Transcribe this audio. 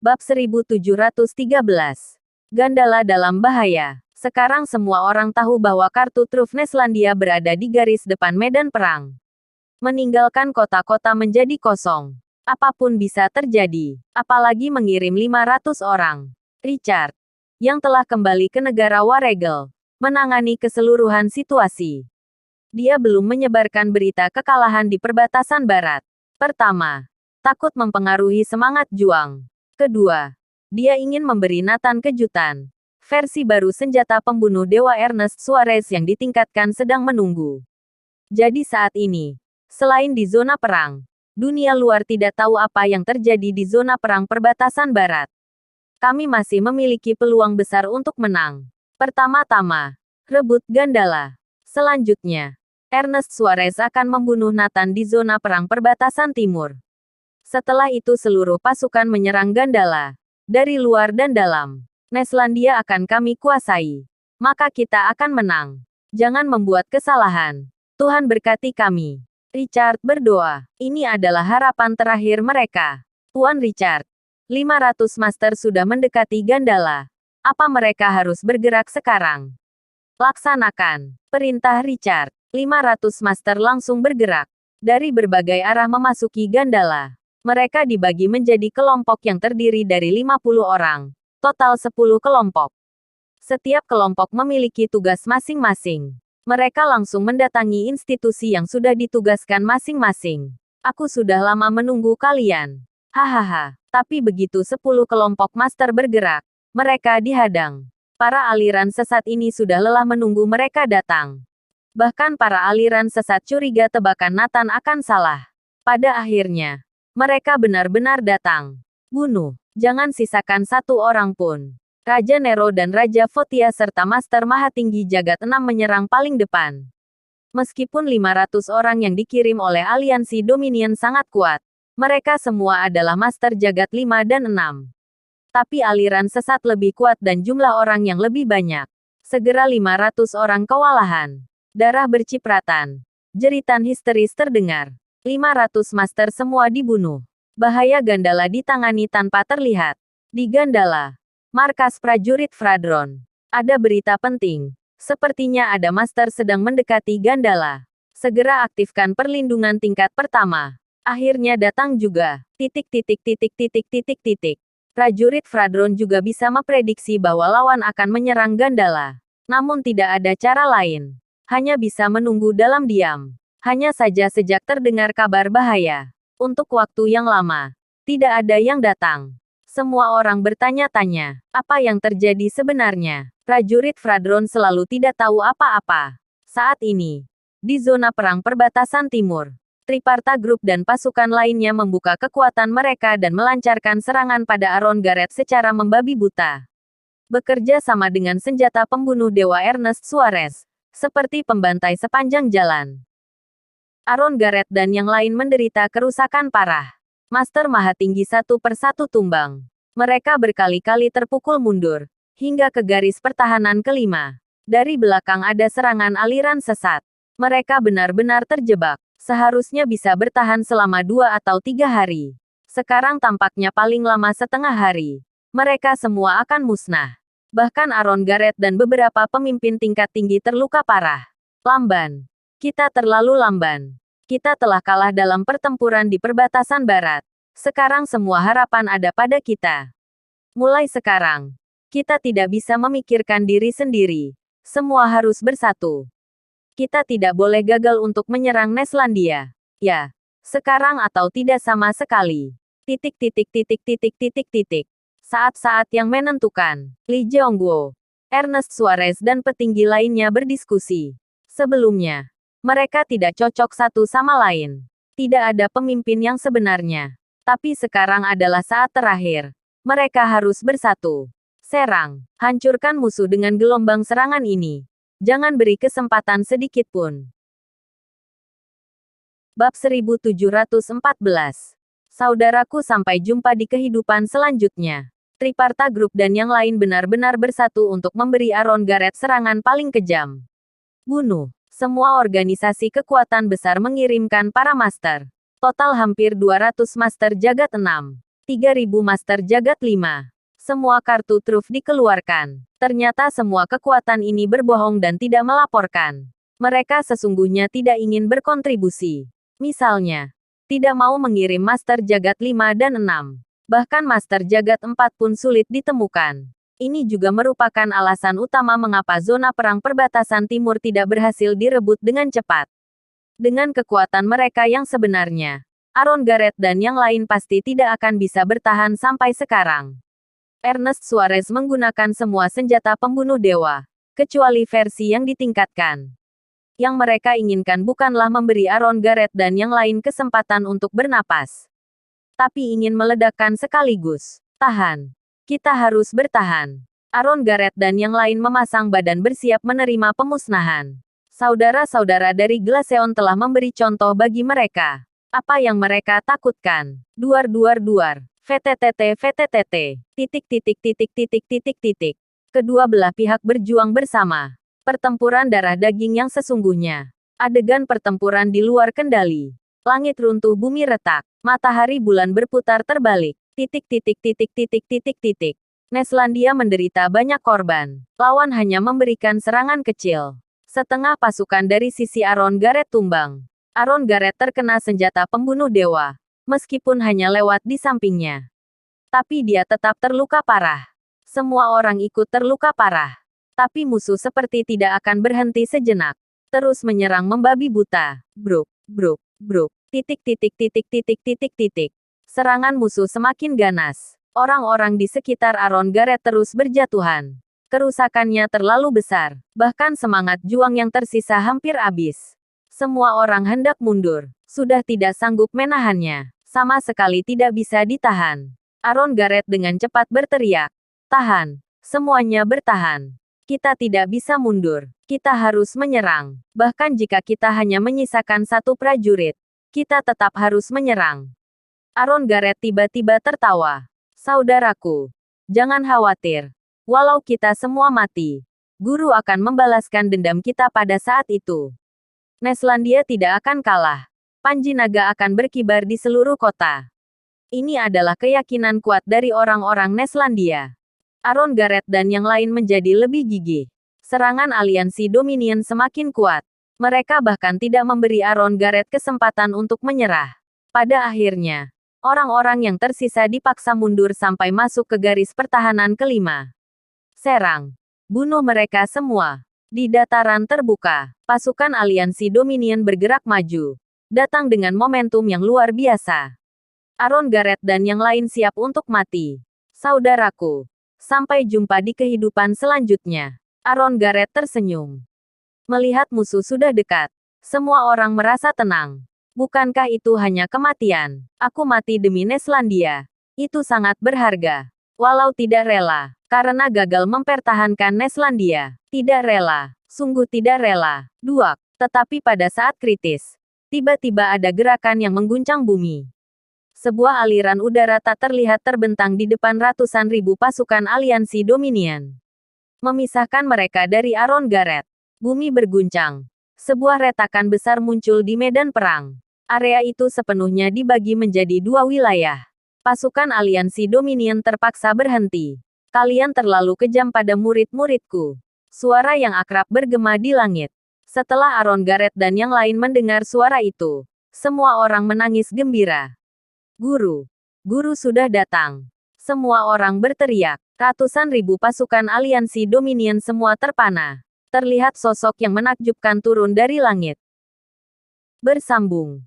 Bab 1713. Gandala dalam bahaya. Sekarang semua orang tahu bahwa kartu truf Neslandia berada di garis depan medan perang. Meninggalkan kota-kota menjadi kosong. Apapun bisa terjadi. Apalagi mengirim 500 orang. Richard, yang telah kembali ke negara Waregel, menangani keseluruhan situasi. Dia belum menyebarkan berita kekalahan di perbatasan barat. Pertama, takut mempengaruhi semangat juang. Kedua, dia ingin memberi Nathan kejutan. Versi baru senjata pembunuh dewa Ernest Suarez yang ditingkatkan sedang menunggu. Jadi saat ini, selain di zona perang, dunia luar tidak tahu apa yang terjadi di zona perang perbatasan barat. Kami masih memiliki peluang besar untuk menang. Pertama-tama, rebut Gandala. Selanjutnya, Ernest Suarez akan membunuh Nathan di zona perang perbatasan timur. Setelah itu seluruh pasukan menyerang Gandala. Dari luar dan dalam, Neslandia akan kami kuasai. Maka kita akan menang. Jangan membuat kesalahan. Tuhan berkati kami. Richard berdoa. Ini adalah harapan terakhir mereka. Tuan Richard. 500 master sudah mendekati Gandala. Apa mereka harus bergerak sekarang? Laksanakan. Perintah Richard. 500 master langsung bergerak. Dari berbagai arah memasuki Gandala. Mereka dibagi menjadi kelompok yang terdiri dari 50 orang. Total 10 kelompok. Setiap kelompok memiliki tugas masing-masing. Mereka langsung mendatangi institusi yang sudah ditugaskan masing-masing. Aku sudah lama menunggu kalian. Hahaha. Tapi begitu 10 kelompok master bergerak, mereka dihadang. Para aliran sesat ini sudah lelah menunggu mereka datang. Bahkan para aliran sesat curiga tebakan Nathan akan salah. Pada akhirnya, mereka benar-benar datang. Bunuh. Jangan sisakan satu orang pun. Raja Nero dan Raja Fotia serta Master Mahatinggi Jagat 6 menyerang paling depan. Meskipun 500 orang yang dikirim oleh aliansi Dominion sangat kuat, mereka semua adalah Master Jagat 5 dan 6. Tapi aliran sesat lebih kuat dan jumlah orang yang lebih banyak. Segera 500 orang kewalahan. Darah bercipratan. Jeritan histeris terdengar. 500 master semua dibunuh. Bahaya Gandala ditangani tanpa terlihat. Di Gandala, markas prajurit Fradron. Ada berita penting. Sepertinya ada master sedang mendekati Gandala. Segera aktifkan perlindungan tingkat pertama. Akhirnya datang juga. Prajurit Fradron juga bisa memprediksi bahwa lawan akan menyerang Gandala. Namun tidak ada cara lain. Hanya bisa menunggu dalam diam. Hanya saja sejak terdengar kabar bahaya. Untuk waktu yang lama, tidak ada yang datang. Semua orang bertanya-tanya, apa yang terjadi sebenarnya? Prajurit Fradron selalu tidak tahu apa-apa. Saat ini, di zona perang perbatasan timur, Triparta Group dan pasukan lainnya membuka kekuatan mereka dan melancarkan serangan pada Aron Gareth secara membabi buta. Bekerja sama dengan senjata pembunuh dewa Ernest Suarez, seperti pembantai sepanjang jalan. Aron Gareth dan yang lain menderita kerusakan parah. Master Mahatinggi satu persatu tumbang. Mereka berkali-kali terpukul mundur, hingga ke garis pertahanan kelima. Dari belakang ada serangan aliran sesat. Mereka benar-benar terjebak. Seharusnya bisa bertahan selama 2 atau 3 hari. Sekarang tampaknya paling lama setengah hari. Mereka semua akan musnah. Bahkan Aron Gareth dan beberapa pemimpin tingkat tinggi terluka parah. Lamban. Kita terlalu lamban. Kita telah kalah dalam pertempuran di perbatasan barat. Sekarang semua harapan ada pada kita. Mulai sekarang, kita tidak bisa memikirkan diri sendiri. Semua harus bersatu. Kita tidak boleh gagal untuk menyerang Neslandia. Ya, sekarang atau tidak sama sekali. Saat-saat yang menentukan. Li Zhongguo, Ernest Suarez dan petinggi lainnya berdiskusi. Sebelumnya, mereka tidak cocok satu sama lain. Tidak ada pemimpin yang sebenarnya. Tapi sekarang adalah saat terakhir. Mereka harus bersatu. Serang. Hancurkan musuh dengan gelombang serangan ini. Jangan beri kesempatan sedikit pun. Bab 1714. Saudaraku, sampai jumpa di kehidupan selanjutnya. Triparta Group dan yang lain benar-benar bersatu untuk memberi Aron Gareth serangan paling kejam. Bunuh. Semua organisasi kekuatan besar mengirimkan para master. Total hampir 200 master jagat 6. 3.000 Master Jagat 5. Semua kartu truf dikeluarkan. Ternyata semua kekuatan ini berbohong dan tidak melaporkan. Mereka sesungguhnya tidak ingin berkontribusi. Misalnya, tidak mau mengirim Master Jagat 5 dan 6. Bahkan Master Jagat 4 pun sulit ditemukan. Ini juga merupakan alasan utama mengapa zona perang perbatasan timur tidak berhasil direbut dengan cepat. Dengan kekuatan mereka yang sebenarnya, Aaron Garrett dan yang lain pasti tidak akan bisa bertahan sampai sekarang. Ernest Suarez menggunakan semua senjata pembunuh dewa, kecuali versi yang ditingkatkan. Yang mereka inginkan bukanlah memberi Aaron Garrett dan yang lain kesempatan untuk bernapas, tapi ingin meledakkan sekaligus. Tahan. Kita harus bertahan. Aaron Garrett dan yang lain memasang badan bersiap menerima pemusnahan. Saudara-saudara dari Glaceon telah memberi contoh bagi mereka. Apa yang mereka takutkan? Duar. VTTT. Titik. Kedua belah pihak berjuang bersama. Pertempuran darah daging yang sesungguhnya. Adegan pertempuran di luar kendali. Langit runtuh, bumi retak. Matahari bulan berputar terbalik. Titik. Neslandia menderita banyak korban. Lawan hanya memberikan serangan kecil. Setengah pasukan dari sisi Aaron Garrett tumbang. Aaron Garrett terkena senjata pembunuh dewa. Meskipun hanya lewat di sampingnya. Tapi dia tetap terluka parah. Semua orang ikut terluka parah. Tapi musuh seperti tidak akan berhenti sejenak. Terus menyerang membabi buta. Bruk. Titik. Serangan musuh semakin ganas. Orang-orang di sekitar Aaron Garrett terus berjatuhan. Kerusakannya terlalu besar. Bahkan semangat juang yang tersisa hampir habis. Semua orang hendak mundur. Sudah tidak sanggup menahannya. Sama sekali tidak bisa ditahan. Aaron Garrett dengan cepat berteriak. Tahan. Semuanya bertahan. Kita tidak bisa mundur. Kita harus menyerang. Bahkan jika kita hanya menyisakan satu prajurit, kita tetap harus menyerang. Aaron Garrett tiba-tiba tertawa. Saudaraku, jangan khawatir. Walau kita semua mati, guru akan membalaskan dendam kita pada saat itu. Neslandia tidak akan kalah. Panji naga akan berkibar di seluruh kota. Ini adalah keyakinan kuat dari orang-orang Neslandia. Aaron Garrett dan yang lain menjadi lebih gigih. Serangan aliansi Dominion semakin kuat. Mereka bahkan tidak memberi Aaron Garrett kesempatan untuk menyerah. Pada akhirnya, orang-orang yang tersisa dipaksa mundur sampai masuk ke garis pertahanan kelima. Serang. Bunuh mereka semua. Di dataran terbuka, pasukan aliansi Dominion bergerak maju. Datang dengan momentum yang luar biasa. Aaron Garrett dan yang lain siap untuk mati. Saudaraku. Sampai jumpa di kehidupan selanjutnya. Aaron Garrett tersenyum. Melihat musuh sudah dekat, semua orang merasa tenang. Bukankah itu hanya kematian? Aku mati demi Neslandia. Itu sangat berharga. Walau tidak rela, karena gagal mempertahankan Neslandia. Tidak rela. Sungguh tidak rela. Duak. Tetapi pada saat kritis, tiba-tiba ada gerakan yang mengguncang bumi. Sebuah aliran udara tak terlihat terbentang di depan ratusan ribu pasukan aliansi Dominion. Memisahkan mereka dari Aaron Garrett. Bumi berguncang. Sebuah retakan besar muncul di medan perang. Area itu sepenuhnya dibagi menjadi dua wilayah. Pasukan aliansi Dominion terpaksa berhenti. Kalian terlalu kejam pada murid-muridku. Suara yang akrab bergema di langit. Setelah Aaron Garrett dan yang lain mendengar suara itu, semua orang menangis gembira. Guru sudah datang. Semua orang berteriak. Ratusan ribu pasukan aliansi Dominion semua terpana. Terlihat sosok yang menakjubkan turun dari langit. Bersambung.